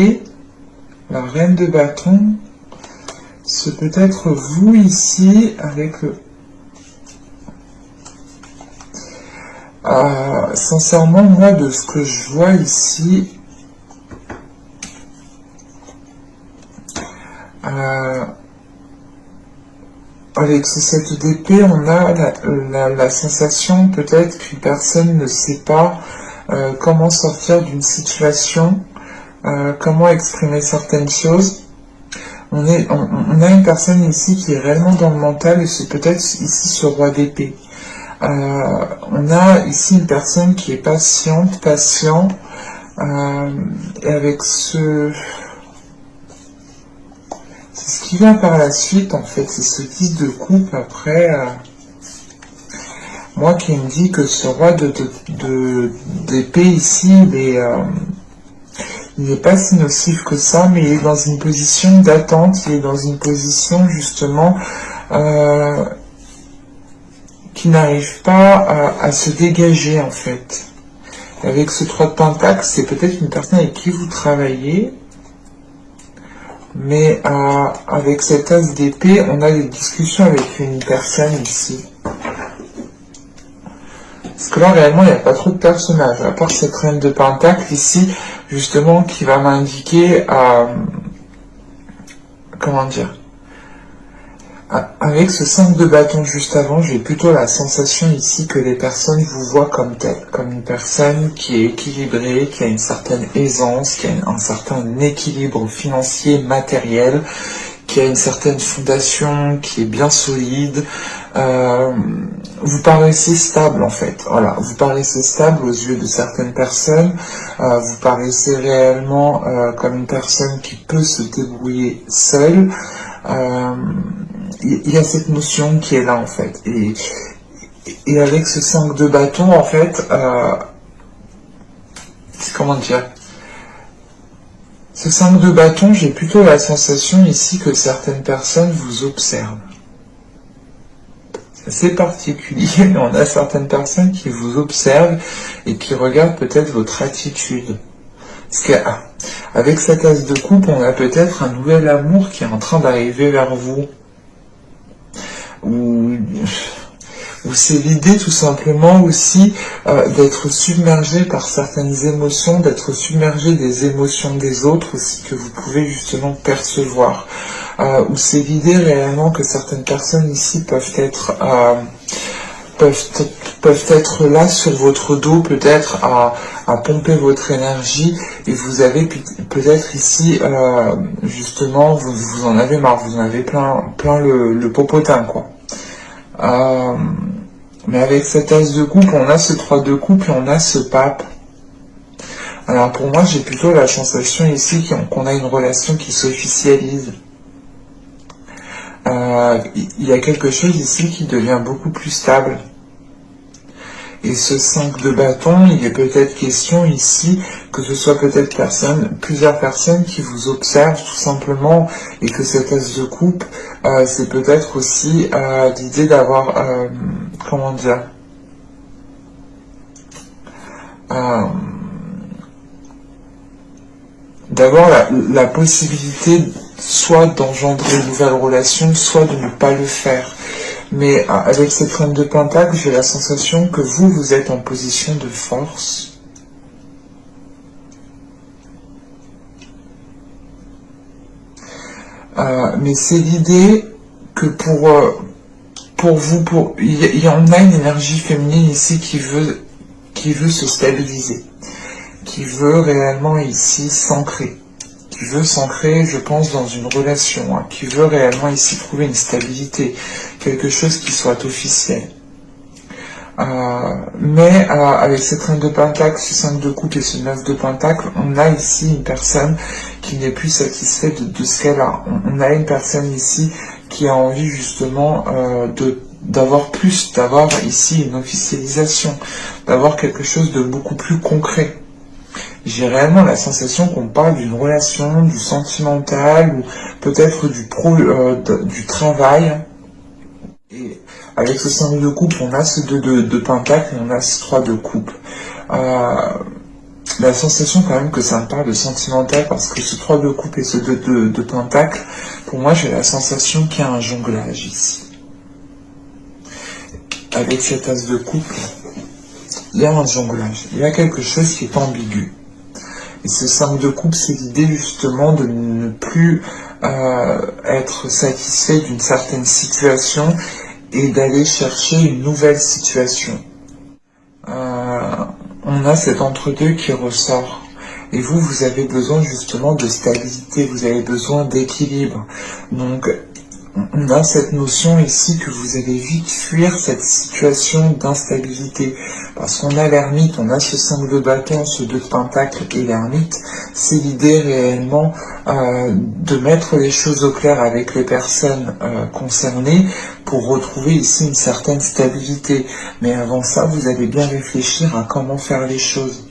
Et la reine de bâton, c'est peut-être vous ici avec le... sincèrement, moi, de ce que je vois ici, avec ce 7 d'épée, on a la sensation peut-être qu'une personne ne sait pas comment sortir d'une situation, comment exprimer certaines choses. On a une personne ici qui est réellement dans le mental, et c'est peut-être ici ce roi d'épée. On a ici une personne qui est patient, et avec ce qui vient par la suite, en fait, c'est ce 10 de coupe après, moi qui me dit que ce roi d'épée ici, il n'est pas si nocif que ça, mais il est dans une position d'attente, il est dans une position justement qui n'arrive pas à se dégager en fait. Avec ce 3 de Pentacle, c'est peut-être une personne avec qui vous travaillez, mais avec cet As d'épée, on a des discussions avec une personne ici. Parce que là, réellement, il n'y a pas trop de personnages, à part cette reine de Pentacle ici, justement, qui va m'indiquer, comment dire, avec ce 5 de bâton juste avant, j'ai plutôt la sensation ici que les personnes vous voient comme telle, comme une personne qui est équilibrée, qui a une certaine aisance, qui a un certain équilibre financier, matériel, qui a une certaine fondation, qui est bien solide. Vous paraissez stable en fait, voilà, vous paraissez stable aux yeux de certaines personnes, vous paraissez réellement comme une personne qui peut se débrouiller seule. Il y a cette notion qui est là en fait, et avec ce 5 de bâton en fait, comment dire, ce 5 de bâton, j'ai plutôt la sensation ici que certaines personnes vous observent. C'est assez particulier, mais on a certaines personnes qui vous observent et qui regardent peut-être votre attitude. Parce qu'avec cette As de coupe, on a peut-être un nouvel amour qui est en train d'arriver vers vous. Ou c'est l'idée tout simplement aussi d'être submergé par certaines émotions, d'être submergé des émotions des autres aussi que vous pouvez justement percevoir. Ou c'est l'idée réellement que certaines personnes ici peuvent être là sur votre dos, peut-être à pomper votre énergie, et vous avez peut-être ici justement vous en avez marre, vous en avez plein le popotin quoi. Mais avec cet As de coupe, on a ce 3 de coupe et on a ce pape. Alors pour moi, j'ai plutôt la sensation ici qu'on a une relation qui s'officialise. Il y a quelque chose ici qui devient beaucoup plus stable. Et ce 5 de bâton, il est peut-être question ici que ce soit peut-être plusieurs personnes qui vous observent tout simplement, et que cet As de coupe, c'est peut-être aussi l'idée d'avoir, comment dire, d'avoir la possibilité soit d'engendrer une nouvelle relation, soit de ne pas le faire. Mais avec cette reine de Pentacle, j'ai la sensation que vous êtes en position de force. Mais c'est l'idée que il y en a une énergie féminine ici qui veut se stabiliser, qui veut réellement ici s'ancrer. Qui veut s'ancrer, je pense, dans une relation, hein, qui veut réellement ici trouver une stabilité, quelque chose qui soit officiel. Mais avec cette reine de Pentacle, ce 5 de coupe et ce 9 de Pentacle, on a ici une personne qui n'est plus satisfaite de ce qu'elle a. On a une personne ici qui a envie justement d'avoir ici une officialisation, d'avoir quelque chose de beaucoup plus concret. J'ai réellement la sensation qu'on parle d'une relation, du sentimental, ou peut-être du travail. Et avec ce 5 de coupe, on a ce 2 de Pentacle et on a ce 3 de coupe. la sensation quand même que ça me parle de sentimental, parce que ce 3 de coupe et ce 2 de pentacle, pour moi j'ai la sensation qu'il y a un jonglage ici. Avec cet as de coupe, il y a un jonglage, il y a quelque chose qui est ambigu. Et ce 5 de coupe, c'est l'idée justement de ne plus être satisfait d'une certaine situation et d'aller chercher une nouvelle situation. On a cet entre-deux qui ressort. Et vous, vous avez besoin justement de stabilité, vous avez besoin d'équilibre. Donc, on a cette notion ici que vous allez vite fuir cette situation d'instabilité. Parce qu'on a l'ermite, on a ce 5 de bâton, ce 2 de pentacle et l'ermite. C'est l'idée réellement de mettre les choses au clair avec les personnes concernées pour retrouver ici une certaine stabilité. Mais avant ça, vous allez bien réfléchir à comment faire les choses.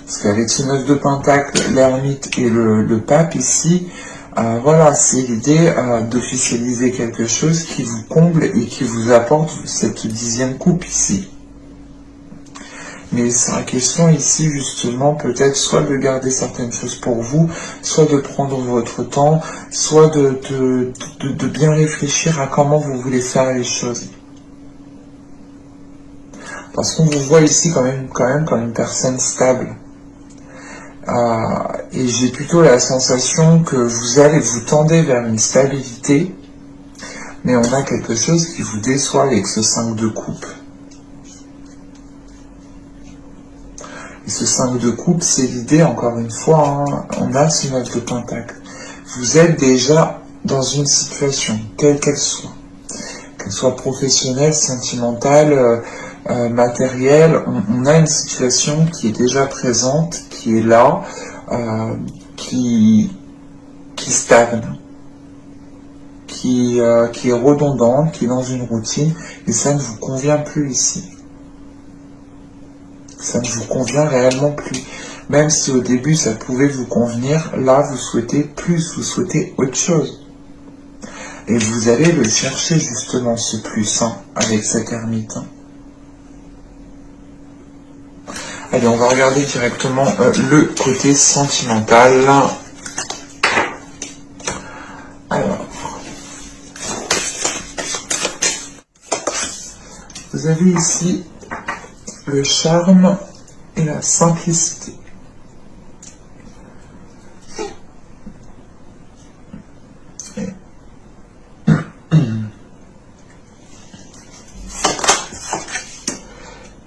Parce qu'avec ce 9 de pentacle, l'ermite et le pape ici, voilà, c'est l'idée d'officialiser quelque chose qui vous comble et qui vous apporte cette 10e coupe ici. Mais il sera question ici justement peut-être soit de garder certaines choses pour vous, soit de prendre votre temps, soit de bien réfléchir à comment vous voulez faire les choses. Parce qu'on vous voit ici quand même comme une personne stable. Et j'ai plutôt la sensation que vous tendez vers une stabilité, mais on a quelque chose qui vous déçoit avec ce 5 de coupe. Et ce 5 de coupe, c'est l'idée, encore une fois, on a ce 9 de pentacle. Vous êtes déjà dans une situation, quelle qu'elle soit professionnelle, sentimentale, matérielle, on a une situation qui est déjà présente, qui est là, qui stagne, qui est redondante, qui est dans une routine, et ça ne vous convient plus ici. Ça ne vous convient réellement plus. Même si au début ça pouvait vous convenir, là vous souhaitez plus, vous souhaitez autre chose. Et vous allez le chercher justement ce plus avec cette ermite. Allez, on va regarder directement le côté sentimental. Alors, vous avez ici le charme et la simplicité.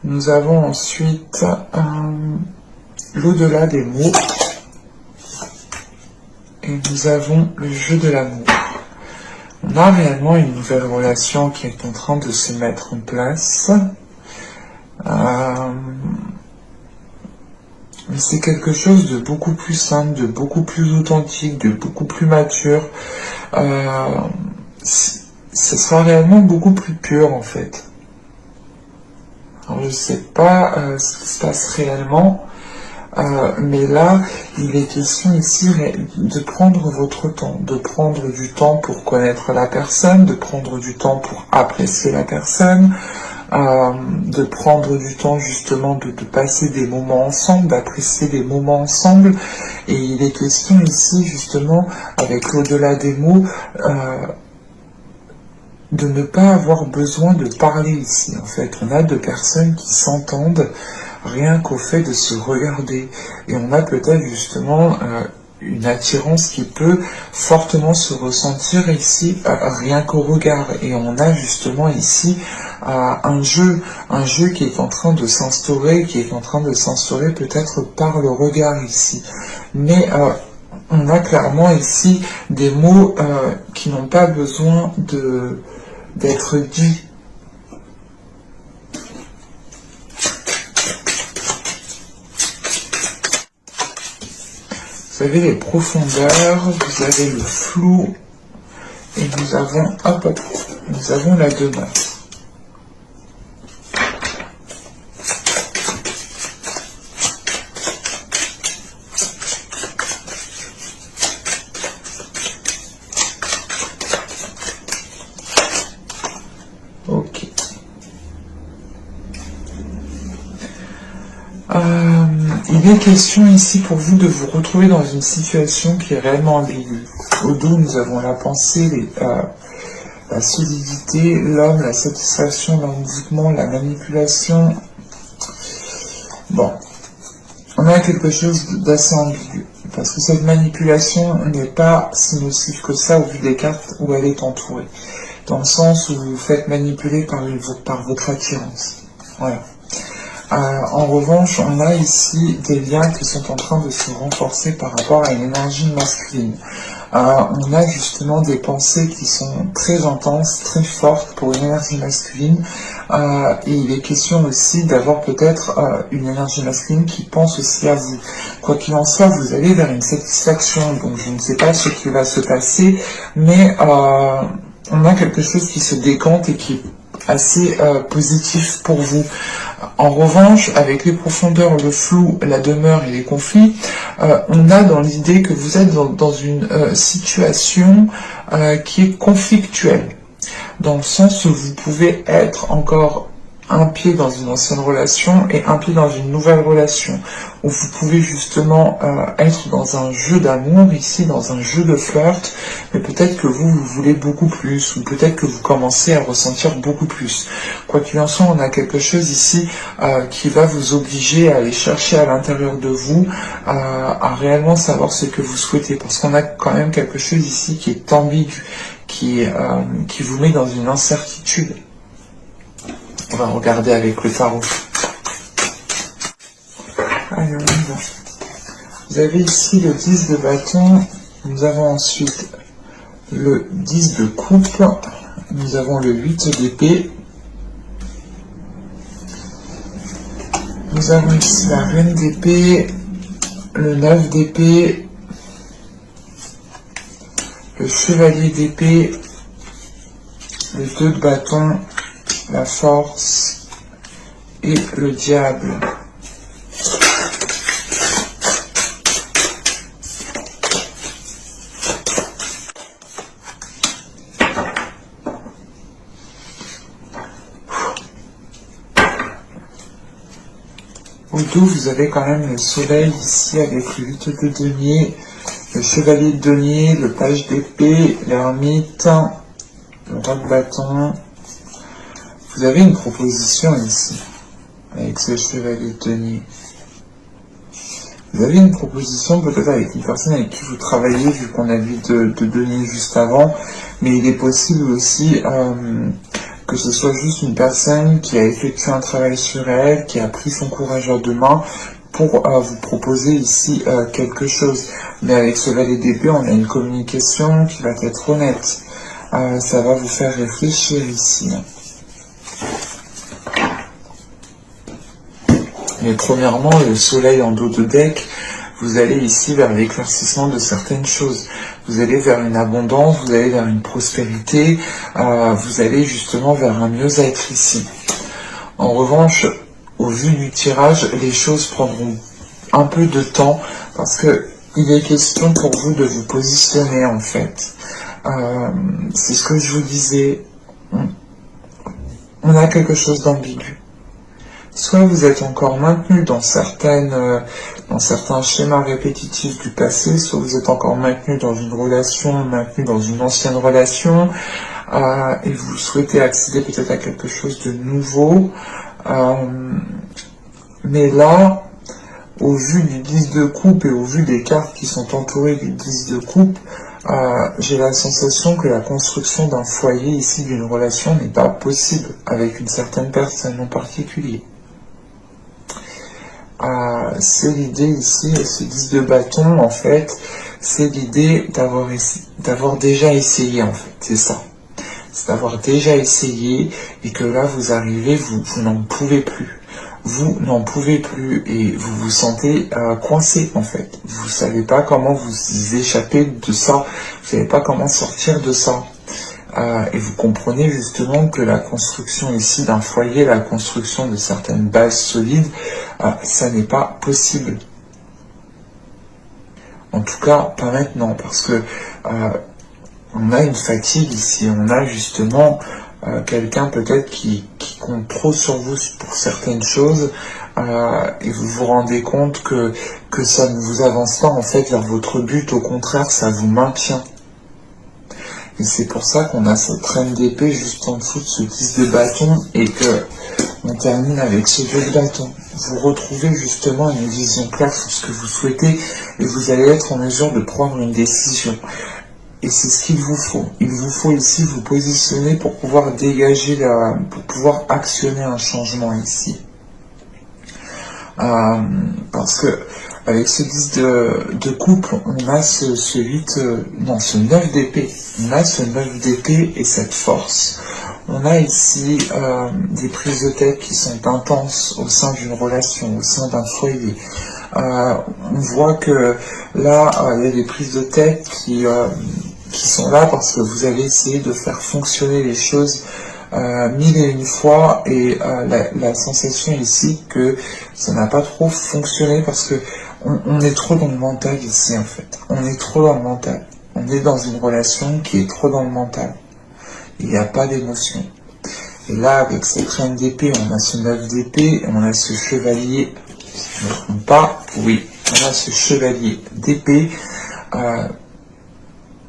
Nous avons ensuite l'au-delà des mots et nous avons le jeu de l'amour. On a réellement une nouvelle relation qui est en train de se mettre en place. Mais c'est quelque chose de beaucoup plus simple, de beaucoup plus authentique, de beaucoup plus mature. Ce sera réellement beaucoup plus pur en fait. Alors, je ne sais pas ce qui se passe réellement, mais là, il est question ici de prendre votre temps, de prendre du temps pour connaître la personne, de prendre du temps pour apprécier la personne, de prendre du temps justement de passer des moments ensemble, d'apprécier des moments ensemble. Et il est question ici justement, avec l'au-delà des mots, de ne pas avoir besoin de parler ici. En fait, on a deux personnes qui s'entendent rien qu'au fait de se regarder. Et on a peut-être justement une attirance qui peut fortement se ressentir ici, rien qu'au regard. Et on a justement ici un jeu qui est en train de s'instaurer, peut-être par le regard ici. Mais on a clairement ici des mots qui n'ont pas besoin d'être dits. Vous avez les profondeurs, vous avez le flou, et nous avons la demeure. Ok. Il est question ici pour vous de vous retrouver dans une situation qui est réellement ambiguë. Au dos, nous avons la pensée, la solidité, l'homme, la satisfaction, l'envoûtement, la manipulation. Bon, on a quelque chose d'assez ambigu, parce que cette manipulation n'est pas si nocive que ça au vu des cartes où elle est entourée, dans le sens où vous vous faites manipuler par votre attirance. Voilà. En revanche, on a ici des liens qui sont en train de se renforcer par rapport à une énergie masculine. On a justement des pensées qui sont très intenses, très fortes pour une énergie masculine. Et il est question aussi d'avoir peut-être une énergie masculine qui pense aussi à vous. Quoi qu'il en soit, vous allez vers une satisfaction. Donc je ne sais pas ce qui va se passer, mais on a quelque chose qui se décante et qui est assez positif pour vous. En revanche, avec les profondeurs, le flou, la demeure et les conflits, on a dans l'idée que vous êtes dans une situation qui est conflictuelle, dans le sens où vous pouvez être encore un pied dans une ancienne relation et un pied dans une nouvelle relation, où vous pouvez justement être dans un jeu d'amour, ici dans un jeu de flirt, mais peut-être que vous voulez beaucoup plus, ou peut-être que vous commencez à ressentir beaucoup plus. Quoi qu'il en soit, on a quelque chose ici qui va vous obliger à aller chercher à l'intérieur de vous, à réellement savoir ce que vous souhaitez, parce qu'on a quand même quelque chose ici qui est ambigu, qui vous met dans une incertitude. On va regarder avec le tarot. Allez, on y va. Vous avez ici le 10 de bâton. Nous avons ensuite le 10 de coupe. Nous avons le 8 d'épée. Nous avons ici la reine d'épée, le 9 d'épée, le chevalier d'épée, le 2 de bâton, la force et le diable. Au dos, vous avez quand même le soleil ici avec le 8 de denier, le chevalier de denier, le page d'épée, l'ermite, le roi de bâton. Vous avez une proposition ici, avec ce chevalier de denier. Vous avez une proposition peut-être avec une personne avec qui vous travaillez, vu qu'on a vu de denier juste avant, mais il est possible aussi que ce soit juste une personne qui a effectué un travail sur elle, qui a pris son courage à deux mains pour vous proposer ici quelque chose. Mais avec ce valet d'épée, on a une communication qui va être honnête. Ça va vous faire réfléchir ici. Mais premièrement, le soleil en dos de deck, vous allez ici vers l'éclaircissement de certaines choses. Vous allez vers une abondance, vous allez vers une prospérité, vous allez justement vers un mieux-être ici. En revanche, au vu du tirage, les choses prendront un peu de temps parce que il est question pour vous de vous positionner en fait. C'est ce que je vous disais. On a quelque chose d'ambigu. Soit vous êtes encore maintenu dans certains schémas répétitifs du passé, soit vous êtes encore maintenu dans une relation, maintenu dans une ancienne relation, et vous souhaitez accéder peut-être à quelque chose de nouveau. Mais là, au vu du 10 de coupe et au vu des cartes qui sont entourées du 10 de coupe, j'ai la sensation que la construction d'un foyer ici, d'une relation, n'est pas possible avec une certaine personne en particulier. C'est l'idée ici, ce 10 de bâton, en fait, c'est l'idée d'avoir déjà essayé, en fait, c'est ça. C'est d'avoir déjà essayé, et que là, vous arrivez, vous n'en pouvez plus. Vous n'en pouvez plus, et vous vous sentez coincé, en fait. Vous ne savez pas comment vous échapper de ça, vous ne savez pas comment sortir de ça. Et vous comprenez justement que la construction ici d'un foyer, la construction de certaines bases solides, ça n'est pas possible. En tout cas, pas maintenant, parce que on a une fatigue ici, on a justement quelqu'un peut-être qui compte trop sur vous pour certaines choses, et vous vous rendez compte que ça ne vous avance pas en fait vers votre but, au contraire, ça vous maintient. Et c'est pour ça qu'on a cette reine d'épée juste en dessous de ce 10 de bâton et que on termine avec ce 2 de bâton. Vous retrouvez justement une vision claire sur ce que vous souhaitez et vous allez être en mesure de prendre une décision. Et c'est ce qu'il vous faut. Il vous faut ici vous positionner pour pouvoir dégager, pour pouvoir actionner un changement ici. Parce que avec ce 10 de coupe, on a ce 9 d'épée. On a ce 9 d'épée et cette force. On a ici des prises de tête qui sont intenses au sein d'une relation, au sein d'un foyer. On voit que là, il y a des prises de tête qui sont là parce que vous avez essayé de faire fonctionner les choses 1001 fois et la sensation ici que ça n'a pas trop fonctionné parce que on est trop dans le mental ici en fait. On est trop dans le mental. On est dans une relation qui est trop dans le mental. Il n'y a pas d'émotion. Et là, avec cette reine d'épée, on a ce 9 d'épée, on a ce chevalier, si je ne me trompe pas, oui, on a ce chevalier d'épée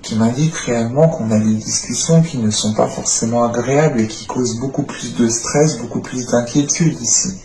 qui m'indique réellement qu'on a des discussions qui ne sont pas forcément agréables et qui causent beaucoup plus de stress, beaucoup plus d'inquiétude ici.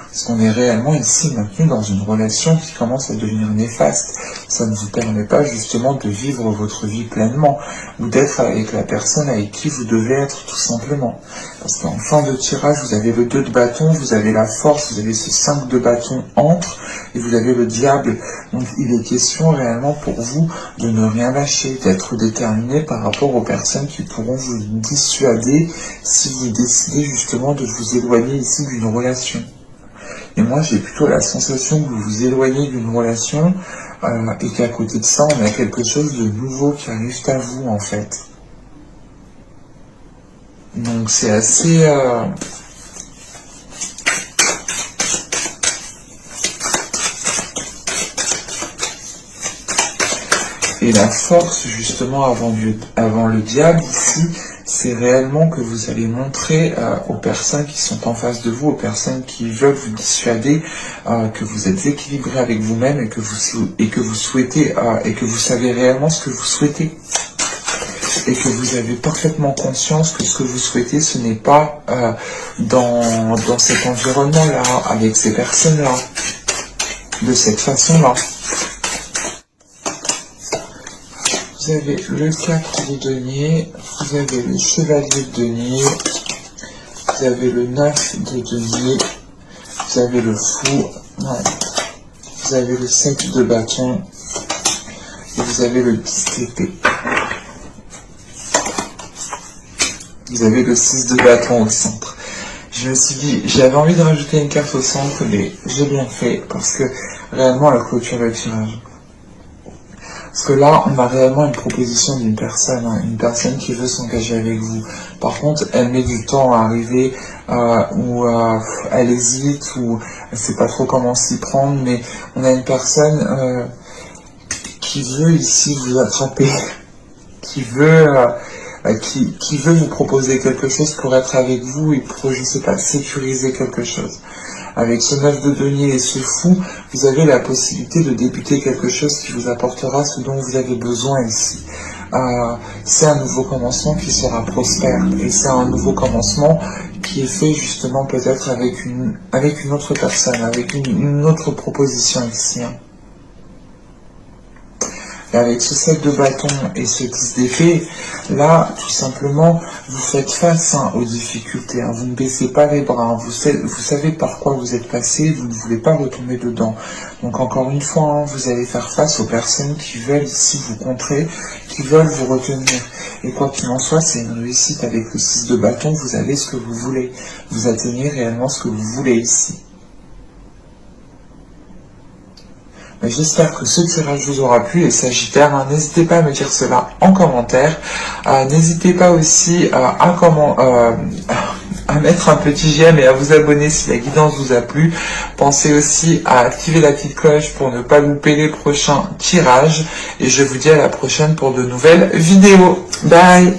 Parce qu'on est réellement ici maintenu dans une relation qui commence à devenir néfaste. Ça ne vous permet pas justement de vivre votre vie pleinement ou d'être avec la personne avec qui vous devez être tout simplement. Parce qu'en fin de tirage, vous avez le 2 de bâton, vous avez la force, vous avez ce 5 de bâton entre et vous avez le diable. Donc il est question réellement pour vous de ne rien lâcher, d'être déterminé par rapport aux personnes qui pourront vous dissuader si vous décidez justement de vous éloigner ici d'une relation. Et moi, j'ai plutôt la sensation que vous vous éloignez d'une relation et qu'à côté de ça, on a quelque chose de nouveau qui arrive à vous, en fait. Donc, c'est assez... Et la force, justement, avant le diable, ici, c'est réellement que vous allez montrer aux personnes qui sont en face de vous, aux personnes qui veulent vous dissuader, que vous êtes équilibré avec vous-même et que vous souhaitez, et que vous savez réellement ce que vous souhaitez. Et que vous avez parfaitement conscience que ce que vous souhaitez, ce n'est pas dans cet environnement-là, avec ces personnes-là, de cette façon-là. Vous avez le 4 de denier, vous avez le chevalier de denier, vous avez le 9 de denier, vous avez le fou, vous avez le 7 de bâton, et vous avez le 10 d'épée. Vous avez le 6 de bâton au centre. Je me suis dit, j'avais envie de rajouter une carte au centre, mais j'ai bien fait, parce que réellement, elle clôture le tirage. Parce que là, on a réellement une proposition d'une personne, une personne qui veut s'engager avec vous. Par contre, elle met du temps à arriver, ou elle hésite, ou elle ne sait pas trop comment s'y prendre, mais on a une personne qui veut ici vous attraper, qui veut vous proposer quelque chose pour être avec vous et pour, je ne sais pas, sécuriser quelque chose. Avec ce 9 de denier et ce fou, vous avez la possibilité de débuter quelque chose qui vous apportera ce dont vous avez besoin ici. C'est un nouveau commencement qui sera prospère. Et c'est un nouveau commencement qui est fait justement peut-être avec une autre personne, avec une autre proposition ici. Et avec ce 7 de bâton et ce 10 d'épée, là, tout simplement, vous faites face aux difficultés. Vous ne baissez pas les bras. Vous savez par quoi vous êtes passé. Vous ne voulez pas retomber dedans. Donc, encore une fois, vous allez faire face aux personnes qui veulent ici vous contrer, qui veulent vous retenir. Et quoi qu'il en soit, c'est une réussite. Avec le 6 de bâton, vous avez ce que vous voulez. Vous atteignez réellement ce que vous voulez ici. J'espère que ce tirage vous aura plu, les Sagittaires. N'hésitez pas à me dire cela en commentaire. N'hésitez pas aussi à mettre un petit j'aime et à vous abonner si la guidance vous a plu. Pensez aussi à activer la petite cloche pour ne pas louper les prochains tirages. Et je vous dis à la prochaine pour de nouvelles vidéos. Bye!